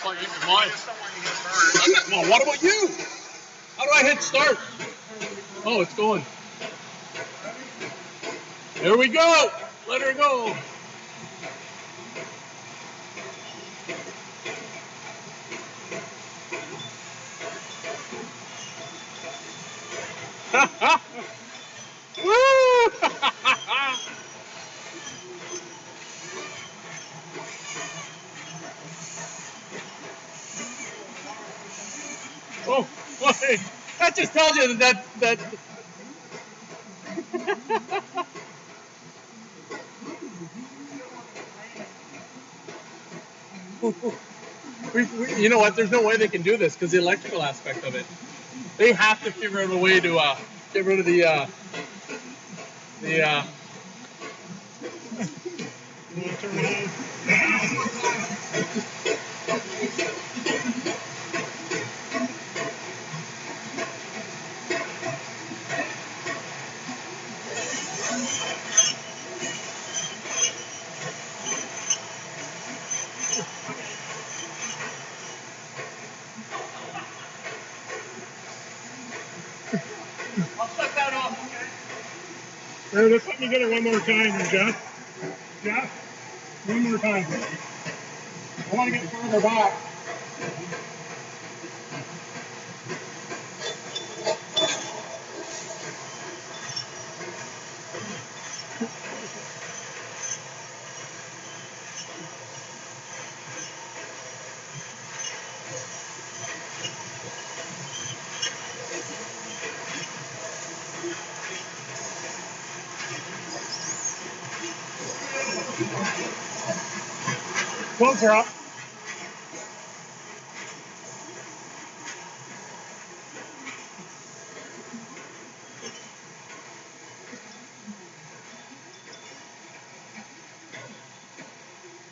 Well, what about you? How do I hit start? Oh, it's going. Here we go. Let her go. Woo! Oh, boy. That just tells you that you know what? There's no way they can do this because the electrical aspect of it. They have to figure out a way to get rid of the I'll shut that off, okay? Just let me get it one more time, Jeff. Jeff, one more time. I want to get further back. Closer up.